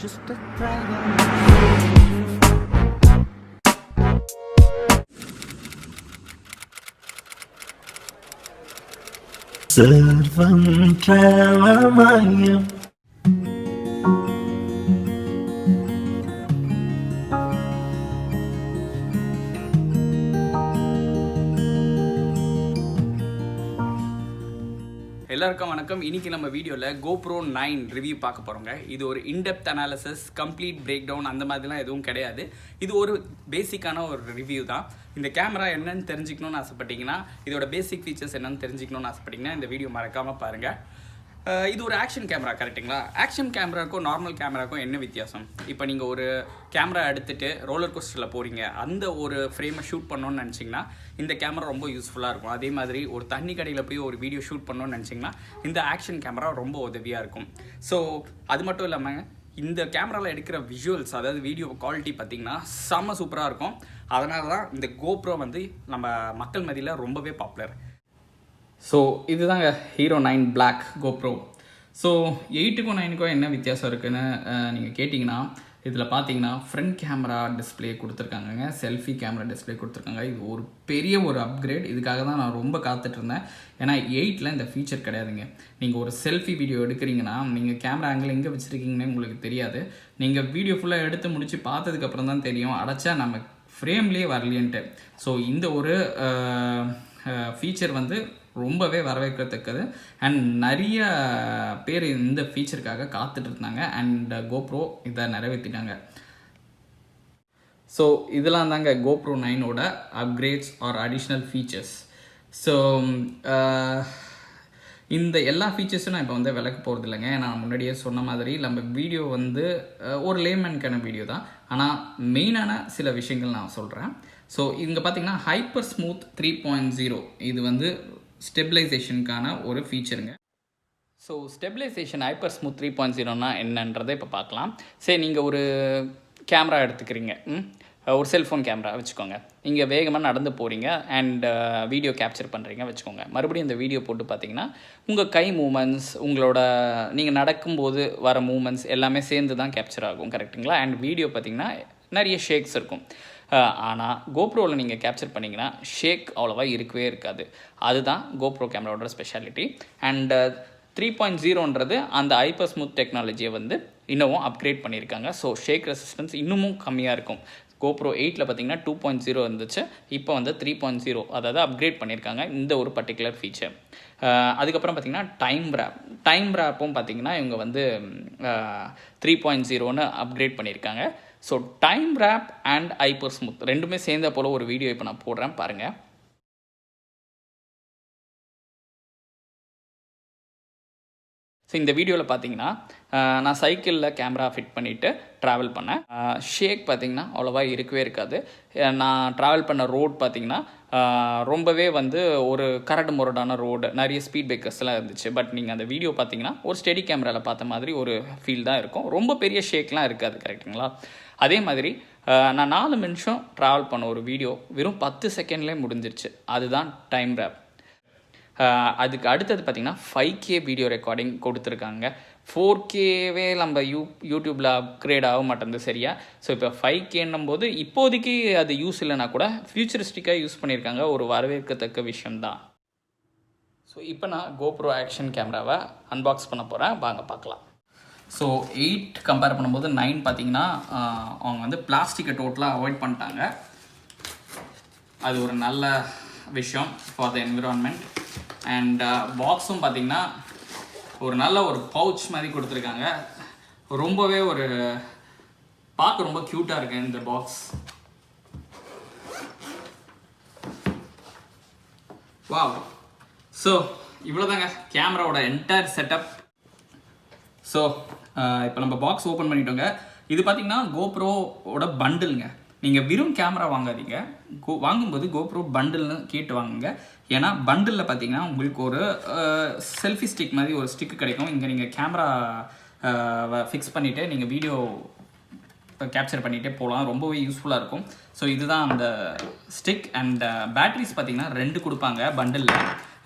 just a dragon. Sarvam Travamayam. எல்லாருக்கும் வணக்கம். இன்னைக்கு நம்ம வீடியோவில் GoPro 9 ரிவ்யூ பார்க்க போகிறோங்க. இது ஒரு in depth analysis, complete breakdown அந்த மாதிரிலாம் எதுவும் கிடையாது. இது ஒரு பேசிக்கான ஒரு ரிவ்யூ தான். இந்த கேமரா என்னன்னு தெரிஞ்சுக்கணும்னு ஆசைப்பட்டீங்கன்னா, இதோட பேசிக் ஃபீச்சர்ஸ் என்னன்னு தெரிஞ்சுக்கணும்னு ஆசைப்பட்டீங்கன்னா இந்த வீடியோ மறக்காமல் பாருங்கள். இது ஒரு ஆக்ஷன் கேமரா, கரெக்டுங்களா? ஆக்ஷன் கேமராக்கும் நார்மல் கேமராக்கும் என்ன வித்தியாசம்? இப்போ நீங்கள் ஒரு கேமரா எடுத்துகிட்டு ரோலர் கோஸ்டரில் போகிறீங்க, அந்த ஒரு ஃப்ரேமை ஷூட் பண்ணணுன்னு நினச்சிங்கன்னா இந்த கேமரா ரொம்ப யூஸ்ஃபுல்லாக இருக்கும். அதே மாதிரி ஒரு தண்ணி கடையில் போய் ஒரு வீடியோ ஷூட் பண்ணணும்னு நினச்சிங்கன்னா இந்த ஆக்ஷன் கேமரா ரொம்ப உதவியாக இருக்கும். ஸோ அது மட்டும் இல்லாமல் இந்த கேமராவில் எடுக்கிற விஷுவல்ஸ், அதாவது வீடியோ குவாலிட்டி பார்த்திங்கன்னா செம்ம சூப்பராக இருக்கும். அதனால தான் இந்த GoPro வந்து நம்ம மக்கள் மத்தியில் ரொம்பவே பாப்புலர். ஸோ இதுதாங்க ஹீரோ 9 பிளாக் GoPro. ஸோ 8க்கும் 9க்கும் என்ன வித்தியாசம் இருக்குதுன்னு நீங்கள் கேட்டிங்கன்னா, இதில் பார்த்தீங்கன்னா ஃப்ரண்ட் கேமரா டிஸ்பிளே கொடுத்துருக்காங்கங்க, செல்ஃபி கேமரா டிஸ்பிளே கொடுத்துருக்காங்க. இது ஒரு பெரிய ஒரு அப்கிரேட். இதுக்காக தான் நான் ரொம்ப காத்துட்ருந்தேன். ஏன்னா 8ல் இந்த ஃபீச்சர் கிடையாதுங்க. நீங்கள் ஒரு செல்ஃபி வீடியோ எடுக்கிறீங்கன்னா நீங்கள் கேமரா ஆங்கிள் எங்கே வச்சுருக்கீங்கன்னு உங்களுக்கு தெரியாது. நீங்கள் வீடியோ ஃபுல்லாக எடுத்து முடித்து பார்த்ததுக்கப்புறம் தான் தெரியும் அடைச்சா நம்ம ஃப்ரேம்லேயே வரலையன்ட்டு. ஸோ இந்த ஒரு ஃபீச்சர் வந்து ரொம்பவே வரவேற்கத்தக்கது. அண்ட் நிறைய பேர் இந்த ஃபீச்சருக்காக காத்துட்டு இருந்தாங்க. அண்ட் GoPro இதை நிறைவேற்றிட்டாங்க. ஸோ இதெல்லாம் தாங்க GoPro 9ஓட upgrades or additional features. So இந்த எல்லா ஃபீச்சர்ஸும் நான் இப்போ வந்து விளக்க போகிறது இல்லைங்க. நான் முன்னாடியே சொன்ன மாதிரி நம்ம வீடியோ வந்து ஒரு லேமேனுக்கான வீடியோ தான். ஆனால் மெயினான சில விஷயங்கள் நான் சொல்கிறேன். ஸோ இங்கே பார்த்தீங்கன்னா ஹைப்பர் ஸ்மூத் 3.0 இது வந்து ஸ்டெபிலைசேஷனுக்கான ஒரு ஃபீச்சருங்க. ஸோ ஸ்டெபிலைசேஷன் ஹைப்பர் ஸ்மூத் 3.0னா என்னன்றதை இப்போ பார்க்கலாம். சரி, நீங்கள் ஒரு கேமரா எடுத்துக்கிறீங்க, ஒரு செல்ஃபோன் கேமரா வச்சுக்கோங்க. இங்கே வேகமாக நடந்து போகிறீங்க அண்ட் வீடியோ கேப்சர் பண்ணுறீங்க வச்சுக்கோங்க. மறுபடியும் இந்த வீடியோ போட்டு பார்த்தீங்கன்னா உங்கள் கை மூமெண்ட்ஸ், உங்களோட நீங்கள் நடக்கும்போது வர மூமெண்ட்ஸ் எல்லாமே சேர்ந்து தான் கேப்சர் ஆகும், கரெக்டுங்களா? அண்ட் வீடியோ பார்த்திங்கன்னா நிறைய ஷேக்ஸ் இருக்கும். ஆனால் GoProவில் நீங்கள் கேப்சர் பண்ணிங்கன்னா ஷேக் அவ்வளோவா இருக்கவே இருக்காது. அதுதான் GoPro கேமராவோட ஸ்பெஷாலிட்டி. அண்ட் 3.0ன்றது அந்த ஹைப்பர் ஸ்மூத் டெக்னாலஜியை வந்து இன்னமும் அப்கிரேட் பண்ணியிருக்காங்க. ஸோ ஷேக் ரெசிஸ்டன்ஸ் இன்னமும் கம்மியாக இருக்கும். GoPro 8ல் பார்த்தீங்கன்னா 2.0 இருந்துச்சு, இப்போ வந்து 3.0, அதாவது அப்கிரேட் பண்ணியிருக்காங்க இந்த ஒரு பர்டிகுலர் ஃபீச்சர். அதுக்கப்புறம் பார்த்திங்கன்னா டைம் ரேப்பும் பார்த்திங்கன்னா இவங்க வந்து 3.0ன்னு அப்கிரேட் பண்ணியிருக்காங்க. So time warp and hyper smooth ரெண்டுமே சேர்ந்த போல் ஒரு வீடியோ இப்போ நான் போடுறேன் பாருங்கள். ஸோ இந்த வீடியோவில் பார்த்தீங்கன்னா நான் சைக்கிளில் கேமரா ஃபிட் பண்ணிவிட்டு ட்ராவல் பண்ணேன். ஷேக் பார்த்திங்கன்னா அவ்வளோவா இருக்கவே இருக்காது. நான் ட்ராவல் பண்ண ரோட் பார்த்திங்கன்னா ரொம்பவே வந்து ஒரு கரடு முரடான ரோடு, நிறைய ஸ்பீட் பிரேக்கர்ஸ்லாம் இருந்துச்சு. பட் நீங்கள் அந்த வீடியோ பார்த்தீங்கன்னா ஒரு ஸ்டெடி கேமராவில் பார்த்த மாதிரி ஒரு ஃபீல் தான் இருக்கும். ரொம்ப பெரிய ஷேக்லாம் இருக்காது, கரெக்டுங்களா? அதே மாதிரி நான் 4 நிமிஷம் ட்ராவல் பண்ண ஒரு வீடியோ வெறும் 10 செகண்ட்லேயே முடிஞ்சிருச்சு. அதுதான் டைம் ரேப். அதுக்கு அடுத்தது பார்த்திங்கன்னா 5K வீடியோ ரெக்கார்டிங் கொடுத்துருக்காங்க. 4Kவே நம்ம யூடியூப்பில் அப்கிரேட் ஆக மாட்டேங்குது சரியா. ஸோ இப்போ 5Kன்னும் போது இப்போதைக்கு அது யூஸ் இல்லைனா கூட ஃபியூச்சரிஸ்டிக்காக யூஸ் பண்ணியிருக்காங்க. ஒரு வரவேற்கத்தக்க விஷயம்தான். ஸோ இப்போ நான் GoPro ஆக்ஷன் கேமராவை அன்பாக்ஸ் பண்ண போகிறேன், வாங்க பார்க்கலாம். ஸோ 8 கம்பேர் பண்ணும்போது 9 பார்த்திங்கன்னா அவங்க வந்து பிளாஸ்டிக்கை டோட்டலாக அவாய்ட் பண்ணிட்டாங்க. அது ஒரு நல்ல விஷயம் ஃபார் த என்விரான்மெண்ட். அண்ட் பாக்ஸும் பார்த்திங்கன்னா ஒரு நல்ல ஒரு பவுச் மாதிரி கொடுத்துருக்காங்க. ரொம்பவே ஒரு பார்க்க ரொம்ப க்யூட்டாக இருக்கு இந்த பாக்ஸ். வாவ்! ஸோ இவ்வளோதாங்க கேமராவோட என்டையர் செட்டப். ஸோ இப்போ நம்ம பாக்ஸ் ஓப்பன் பண்ணிட்டோங்க. இது பார்த்திங்கன்னா GoProவோட பண்டிலுங்க. நீங்கள் வெறும் கேமரா வாங்காதீங்க, வாங்கும்போது GoPro பண்டில்னு கேட்டு வாங்குங்க. ஏன்னா பண்டிலில் பார்த்தீங்கன்னா உங்களுக்கு ஒரு செல்ஃபி ஸ்டிக் மாதிரி ஒரு ஸ்டிக்கு கிடைக்கும். இங்கே நீங்கள் கேமரா ஃபிக்ஸ் பண்ணிவிட்டு நீங்கள் வீடியோ கேப்சர் பண்ணிகிட்டே போகலாம், ரொம்பவே யூஸ்ஃபுல்லாக இருக்கும். ஸோ இதுதான் அந்த ஸ்டிக். அண்ட் பேட்ரிஸ் பார்த்திங்கன்னா 2 கொடுப்பாங்க பண்டிலில்.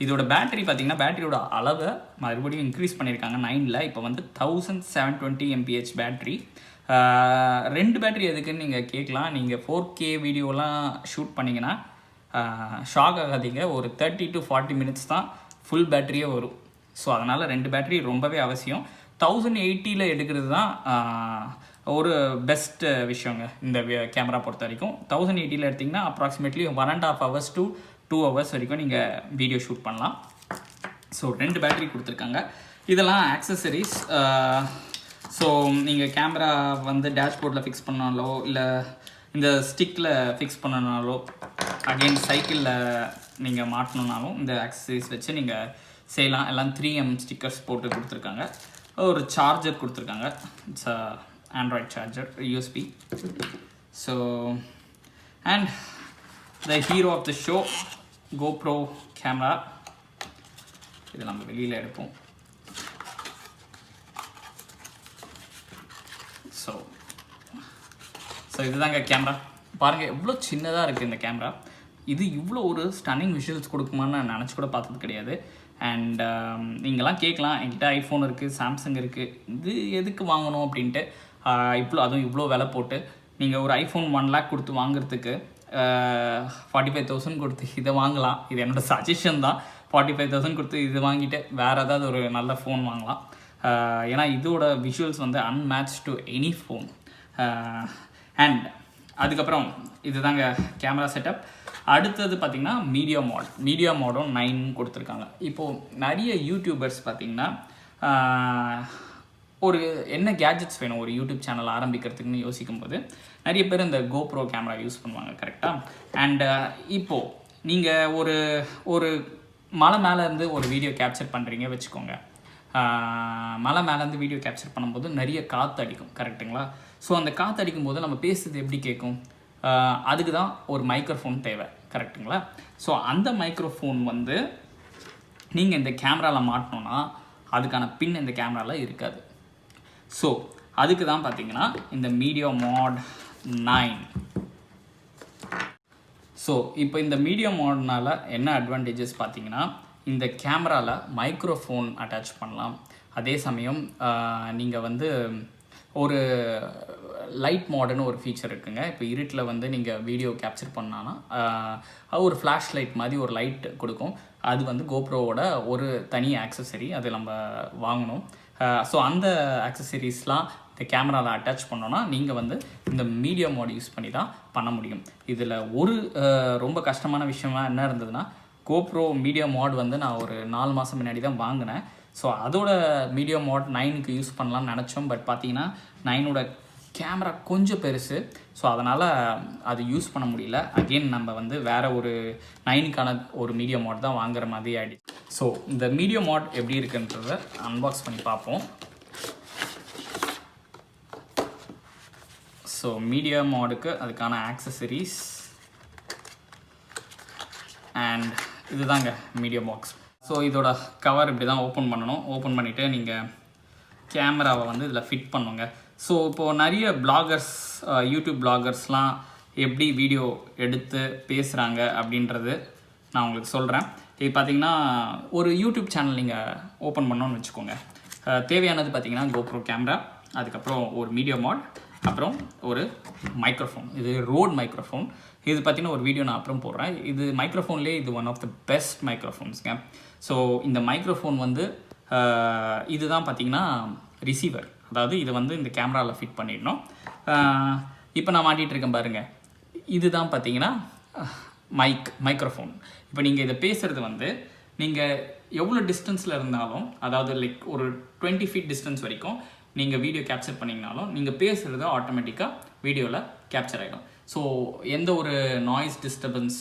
இதோட பேட்டரி பார்த்திங்கன்னா பேட்டரியோட அளவை மறுபடியும் இன்க்ரீஸ் பண்ணியிருக்காங்க 9ல். இப்போ வந்து 1720 mAh பேட்ரி. 2 பேட்டரி எதுக்குன்னு நீங்கள் கேட்கலாம். நீங்கள் 4K வீடியோலாம் ஷூட் பண்ணிங்கன்னா ஷாக் ஆகாதீங்க. ஒரு 30 to 40 மினிட்ஸ் தான் ஃபுல் பேட்டரியே வரும். ஸோ அதனால் 2 பேட்டரி ரொம்பவே அவசியம். 1080 எடுக்கிறது தான் ஒரு பெஸ்ட் விஷயங்க இந்த கேமரா பொறுத்த வரைக்கும். 1080 எடுத்திங்கன்னா அப்ராக்சிமேட்லி 1.5 hours to 2 hours வரைக்கும் நீங்கள் வீடியோ ஷூட் பண்ணலாம். ஸோ 2 பேட்டரி கொடுத்துருக்காங்க. இதெல்லாம் ஆக்சசரிஸ். ஸோ நீங்கள் கேமரா வந்து டேஷ்போர்டில் ஃபிக்ஸ் பண்ணாலோ இல்லை இந்த ஸ்டிக்கில் ஃபிக்ஸ் பண்ணனாலோ அகெயின் சைக்கிளில் நீங்கள் மாட்டணுன்னாலும் இந்த ஆக்சசரிஸ் வச்சு நீங்கள் செய்யலாம். எல்லாம் 3M ஸ்டிக்கர்ஸ் போட்டு கொடுத்துருக்காங்க. ஒரு சார்ஜர் கொடுத்துருக்காங்க. It's android charger USB. So and the hero of the show GoPro camera. இது நம்ம வெளியில் எடுப்போம். ஸோ இதுதாங்க கேமரா. பாருங்கள் எவ்வளோ சின்னதாக இருக்குது இந்த கேமரா. இது இவ்வளோ ஒரு ஸ்டன்னிங் விஷுவல்ஸ் கொடுக்குமான்னு நான் நினச்சி கூட பார்த்தது கிடையாது. அண்ட் நீங்களாம் கேட்கலாம், என்கிட்ட ஐஃபோன் இருக்குது, சாம்சங் இருக்குது, இது எதுக்கு வாங்கணும் அப்படின்ட்டு. அதுவும் இவ்வளோ விலை போட்டு நீங்கள் ஒரு ஐஃபோன் 1 lakh கொடுத்து வாங்குறதுக்கு 45,000 கொடுத்து இதை வாங்கலாம். இது என்னோடய சஜஷன் தான். 45,000 கொடுத்து இது வாங்கிட்டு வேறு ஏதாவது ஒரு நல்ல ஃபோன் வாங்கலாம். ஏன்னா இதோட விஷுவல்ஸ் வந்து அன்மேட்ச் டு எனி ஃபோன். அண்ட் அதுக்கப்புறம் இதுதாங்க கேமரா செட்டப். அடுத்தது பார்த்திங்கன்னா மீடியா மோடும் 9 கொடுத்துருக்காங்க. இப்போது நிறைய யூடியூபர்ஸ் பார்த்திங்கன்னா ஒரு என்ன கேஜெட்ஸ் வேணும் ஒரு யூடியூப் சேனல் ஆரம்பிக்கிறதுக்குன்னு யோசிக்கும்போது நிறைய பேர் இந்த GoPro கேமரா யூஸ் பண்ணுவாங்க, கரெக்டாக? அண்டு இப்போது நீங்கள் ஒரு மலை மேலேருந்து ஒரு வீடியோ கேப்சர் பண்ணுறீங்க வச்சுக்கோங்க. மலை மேலேருந்து வீடியோ கேப்சர் பண்ணும்போது நிறைய காற்று அடிக்கும், கரெக்டுங்களா? ஸோ அந்த காற்று அடிக்கும் போது நம்ம பேசுறது எப்படி கேட்கும்? அதுக்கு தான் ஒரு மைக்ரோஃபோன் தேவை, கரெக்டுங்களா? ஸோ அந்த மைக்ரோஃபோன் வந்து நீங்கள் இந்த கேமராவில் மாட்டணுன்னா அதுக்கான பின் இந்த கேமராவில் இருக்காது. ஸோ அதுக்கு தான் பார்த்தீங்கன்னா இந்த மீடியா மோட் 9. ஸோ இப்போ இந்த மீடியா மோட்னால் என்ன அட்வான்டேஜஸ் பார்த்தீங்கன்னா, இந்த கேமராவில் மைக்ரோஃபோன் அட்டாச் பண்ணலாம். அதே சமயம் நீங்கள் வந்து ஒரு லைட் மோடுன்னு ஒரு ஃபீச்சர் இருக்குங்க. இப்போ இருட்டில் வந்து நீங்கள் வீடியோ கேப்சர் பண்ணான்னா ஒரு ஃப்ளாஷ் லைட் மாதிரி ஒரு லைட் கொடுக்கும். அது வந்து GoProவோட ஒரு தனி ஆக்சசரி, அது நம்ம வாங்கணும். ஸோ அந்த ஆக்சசரிஸ்லாம் இந்த கேமராவில் அட்டாச் பண்ணோன்னா நீங்கள் வந்து இந்த மீடியா மோட் யூஸ் பண்ணி தான் பண்ண முடியும். இதில் ஒரு ரொம்ப கஷ்டமான விஷயமா என்ன இருந்ததுன்னா, GoPro மீடியா மோட் வந்து நான் ஒரு 4 மாதம் முன்னாடி தான் வாங்கினேன். ஸோ அதோட மீடியா மோட் 9க்கு யூஸ் பண்ணலாம்னு நினச்சோம். பட் பார்த்தீங்கன்னா 9ஓட கேமரா கொஞ்சம் பெருசு. ஸோ அதனால் அது யூஸ் பண்ண முடியல. அகெயின் நம்ம வந்து வேறு ஒரு 9க்கான ஒரு மீடியா மோட் தான் வாங்குற மாதிரி ஆகிடுச்சு. ஸோ இந்த மீடியா மோட் எப்படி இருக்குன்றத அன்பாக்ஸ் பண்ணி பார்ப்போம். ஸோ மீடியா மோடுக்கு அதுக்கான ஆக்சசரிஸ் அண்ட் இதுதாங்க மீடியா பாக்ஸ். ஸோ இதோட கவர் இப்படி தான் ஓப்பன் பண்ணணும். ஓப்பன் பண்ணிவிட்டு நீங்கள் கேமராவை வந்து இதில் ஃபிட் பண்ணுங்க. ஸோ இப்போது நிறைய பிளாகர்ஸ், யூடியூப் பிளாகர்ஸ்லாம் எப்படி வீடியோ எடுத்து பேசுகிறாங்க அப்படின்றது நான் உங்களுக்கு சொல்கிறேன். இது பார்த்திங்கன்னா ஒரு யூடியூப் சேனல் நீங்கள் ஓப்பன் பண்ணோன்னு வச்சுக்கோங்க. தேவையானது பார்த்திங்கன்னா GoPro கேமரா, அதுக்கப்புறம் ஒரு மீடியா மோட், அப்புறம் ஒரு மைக்ரோஃபோன். இது ரோட் மைக்ரோஃபோன். இது பார்த்திங்கன்னா ஒரு வீடியோ நான் அப்புறம் போடுறேன். இது மைக்ரோஃபோன்லேயே இது ஒன் ஆஃப் த பெஸ்ட் மைக்ரோஃபோன்ஸுங்க. ஸோ இந்த மைக்ரோஃபோன் வந்து இதுதான் பார்த்திங்கன்னா ரிசீவர். அதாவது இதை வந்து இந்த கேமராவில் ஃபிட் பண்ணிடணும். இப்போ நான் மாட்டிகிட்டு இருக்கேன் பாருங்கள், இதுதான் பார்த்திங்கன்னா மைக்ரோஃபோன். இப்போ நீங்கள் இதை பேசுகிறது வந்து நீங்கள் எவ்வளோ டிஸ்டன்ஸில் இருந்தாலும், அதாவது லைக் ஒரு 20 feet டிஸ்டன்ஸ் வரைக்கும் நீங்கள் வீடியோ கேப்சர் பண்ணிங்கனாலும் நீங்கள் பேசுகிறது ஆட்டோமேட்டிக்காக வீடியோவில் கேப்சர் ஆகிடும். ஸோ எந்த ஒரு நாய்ஸ் டிஸ்டர்பன்ஸ்,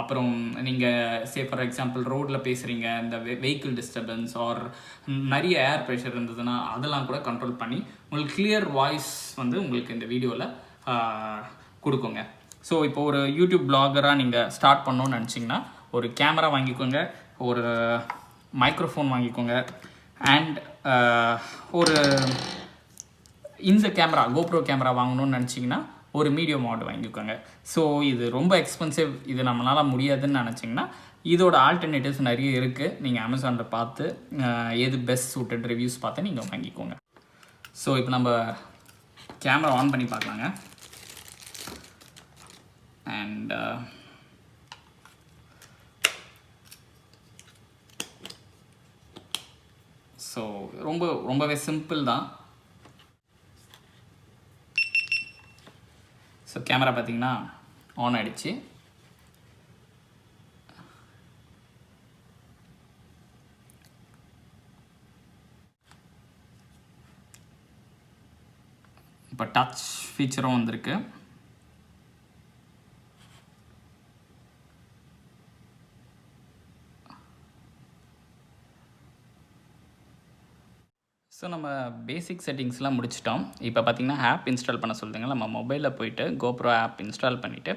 அப்புறம் நீங்கள் ஃபார் எக்ஸாம்பிள் ரோட்டில் பேசுகிறீங்க, இந்த வெஹிக்கிள் டிஸ்டர்பன்ஸ் ஆர் நிறைய ஏர் ப்ரெஷர் இருந்ததுன்னா அதெல்லாம் கூட கண்ட்ரோல் பண்ணி உங்களுக்கு கிளியர் வாய்ஸ் வந்து உங்களுக்கு இந்த வீடியோவில் கொடுக்குங்க. ஸோ இப்போ ஒரு யூடியூப் பிளாகராக நீங்கள் ஸ்டார்ட் பண்ணணுன்னு நினச்சிங்கன்னா ஒரு கேமரா வாங்கிக்கோங்க, ஒரு மைக்ரோஃபோன் வாங்கிக்கோங்க, அண்ட் ஒரு இந்த கேமரா கோப்ரோ கேமரா வாங்கணும்னு நினச்சிங்கன்னா ஒரு மீடியம் மாடல் வாங்கிக்கோங்க. ஸோ இது ரொம்ப எக்ஸ்பென்சிவ், இது நம்மளால் முடியாதுன்னு நினச்சிங்கன்னா இதோட ஆல்டர்னேட்டிவ்ஸ் நிறைய இருக்குது. நீங்கள் அமேசானில் பார்த்து எது பெஸ்ட் சூட்டட் ரிவ்யூஸ் பார்த்து நீங்கள் வாங்கிக்கோங்க. ஸோ இப்போ நம்ம கேமரா ஆன் பண்ணி பார்க்கலாங்க. அண்ட் ஸோ ரொம்பவே சிம்பிள் தான். ஸோ கேமரா பார்த்தீங்கன்னா ஆன் ஆகிடுச்சு. இப்போ டச் ஃபீச்சரும் வந்திருக்கு. ஸோ நம்ம பேசிக் செட்டிங்ஸ்லாம் முடிச்சிட்டோம். இப்போ பார்த்திங்கன்னா ஆப் இன்ஸ்டால் பண்ண சொல்லுங்க. நம்ம மொபைலில் போய்ட்டு கோப்ரோ ஆப் இன்ஸ்டால் பண்ணிவிட்டு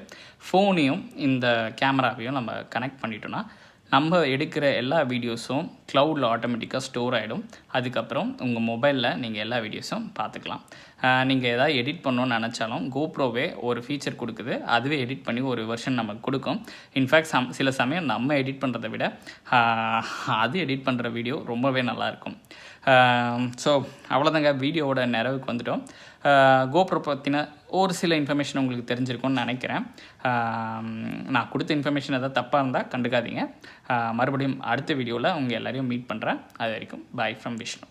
ஃபோனையும் இந்த கேமராவையும் நம்ம கனெக்ட் பண்ணிட்டோன்னா நம்ம எடுக்கிற எல்லா வீடியோஸும் க்ளவுடில் ஆட்டோமேட்டிக்காக ஸ்டோர் ஆகிடும். அதுக்கப்புறம் உங்கள் மொபைலில் நீங்கள் எல்லா வீடியோஸும் பார்த்துக்கலாம். நீங்கள் எதாவது எடிட் பண்ணணுன்னு நினச்சாலும் கோப்ரோவே ஒரு ஃபீச்சர் கொடுக்குது, அதுவே எடிட் பண்ணி ஒரு வெர்ஷன் நமக்கு கொடுக்கும். இன்ஃபேக்ட் சில சமயம் நம்ம எடிட் பண்ணுறதை விட அது எடிட் பண்ணுற வீடியோ ரொம்பவே நல்லாயிருக்கும். ஸோ அவ்வளோதாங்க, வீடியோவோட நிறைவுக்கு வந்துட்டோம். கோப்ரோ பற்றின ஒரு சில இன்ஃபர்மேஷன் உங்களுக்கு தெரிஞ்சிருக்கும்னு நினைக்கிறேன். நான் கொடுத்த இன்ஃபர்மேஷன் எதாவது தப்பாக இருந்தால் கண்டுக்காதீங்க. மறுபடியும் அடுத்த வீடியோவில் உங்கள் எல்லோரையும் மீட் பண்ணுறேன். அது வரைக்கும் பாய் ஃப்ரம் விஷ்ணு.